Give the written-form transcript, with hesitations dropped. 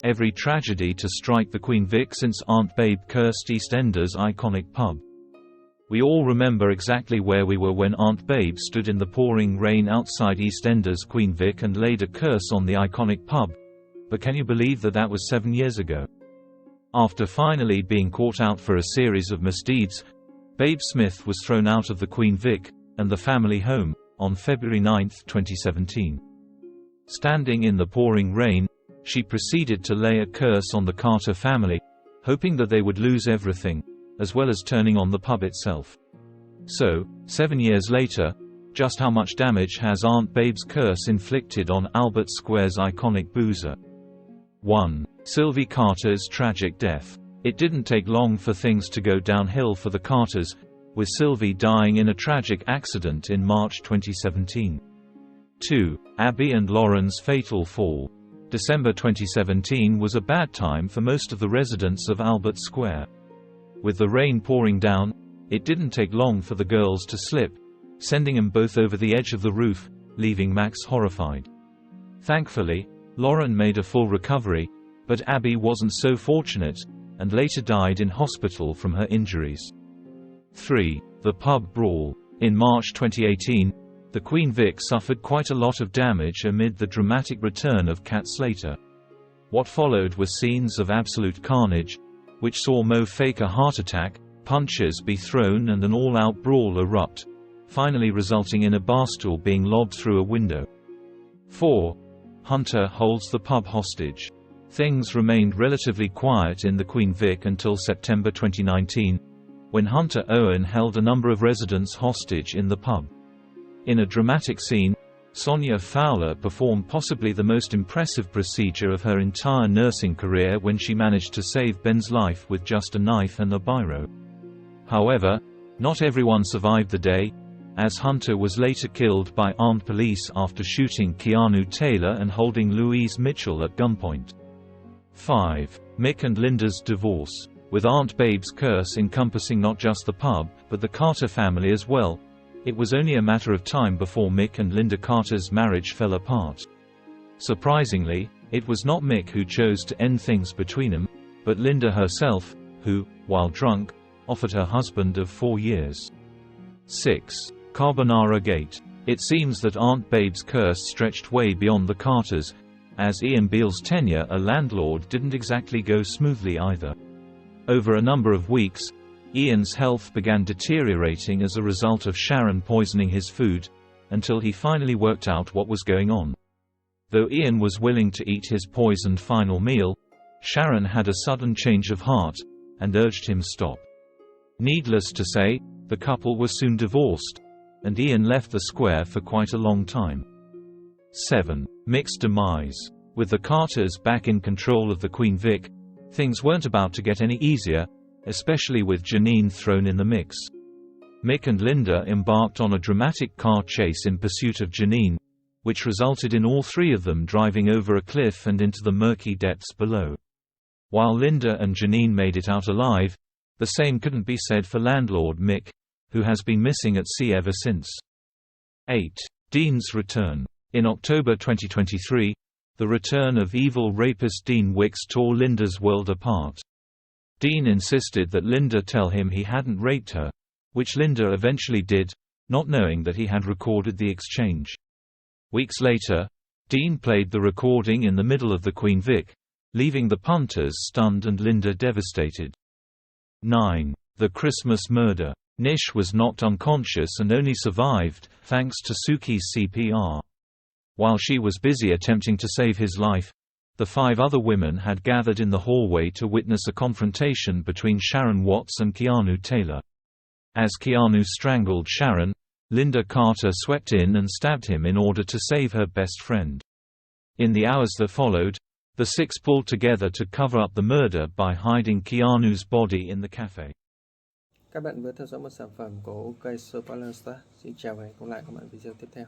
Every tragedy to strike the Queen Vic since Aunt Babe cursed EastEnders' iconic pub. We all remember exactly where we were when Aunt Babe stood in the pouring rain outside EastEnders' Queen Vic and laid a curse on the iconic pub. But can you believe that was 7 years ago? After finally being caught out for a series of misdeeds, Babe Smith was thrown out of the Queen Vic and the family home on February 9, 2017. Standing in the pouring rain, she proceeded to lay a curse on the Carter family, hoping that they would lose everything, as well as turning on the pub itself. So, 7 years later, just how much damage has Aunt Babe's curse inflicted on Albert Square's iconic boozer? 1. Sylvie Carter's tragic death. It didn't take long for things to go downhill for the Carters, with Sylvie dying in a tragic accident in March 2017. 2. Abby and Lauren's fatal fall. December 2017 was a bad time for most of the residents of Albert Square. With the rain pouring down, it didn't take long for the girls to slip, sending them both over the edge of the roof, leaving Max horrified. Thankfully, Lauren made a full recovery, but Abby wasn't so fortunate, and later died in hospital from her injuries. 3. The pub brawl. In March 2018, the Queen Vic suffered quite a lot of damage amid the dramatic return of Cat Slater. What followed were scenes of absolute carnage, which saw Mo fake a heart attack, punches be thrown and an all-out brawl erupt, finally resulting in a barstool being lobbed through a window. 4. Hunter holds the pub hostage. Things remained relatively quiet in the Queen Vic until September 2019, when Hunter Owen held a number of residents hostage in the pub. In a dramatic scene, Sonia Fowler performed possibly the most impressive procedure of her entire nursing career when she managed to save Ben's life with just a knife and a biro. However, not everyone survived the day, as Hunter was later killed by armed police after shooting Keanu Taylor and holding Louise Mitchell at gunpoint. 5. Mick and Linda's divorce. With Aunt Babe's curse encompassing not just the pub, but the Carter family as well, it was only a matter of time before Mick and Linda Carter's marriage fell apart. Surprisingly, it was not Mick who chose to end things between them, but Linda herself, who, while drunk, offered her husband of 4 years. 6. Carbonara Gate. It seems that Aunt Babe's curse stretched way beyond the Carters, as Ian Beale's tenure as landlord didn't exactly go smoothly either. Over a number of weeks, Ian's health began deteriorating as a result of Sharon poisoning his food, until he finally worked out what was going on. Though Ian was willing to eat his poisoned final meal, Sharon had a sudden change of heart, and urged him stop. Needless to say, the couple was soon divorced, and Ian left the square for quite a long time. 7. Mick's demise. With the Carters back in control of the Queen Vic, things weren't about to get any easier, especially with Janine thrown in the mix. Mick and Linda embarked on a dramatic car chase in pursuit of Janine, which resulted in all three of them driving over a cliff and into the murky depths below. While Linda and Janine made it out alive, the same couldn't be said for landlord Mick, who has been missing at sea ever since. 8. Dean's return. In October 2023, the return of evil rapist Dean Wicks tore Linda's world apart. Dean insisted that Linda tell him he hadn't raped her, which Linda eventually did, not knowing that he had recorded the exchange. Weeks later, Dean played the recording in the middle of the Queen Vic, leaving the punters stunned and Linda devastated. 9. The Christmas murder. Nish was knocked unconscious and only survived, thanks to Suki's CPR. While she was busy attempting to save his life, the 5 other women had gathered in the hallway to witness a confrontation between Sharon Watts and Keanu Taylor. As Keanu strangled Sharon, Linda Carter swept in and stabbed him in order to save her best friend. In the hours that followed, the 6 pulled together to cover up the murder by hiding Keanu's body in the cafe. Các bạn vừa theo dõi một sản phẩm của OK Spoiler. Xin chào và hẹn gặp lại các bạn video tiếp theo.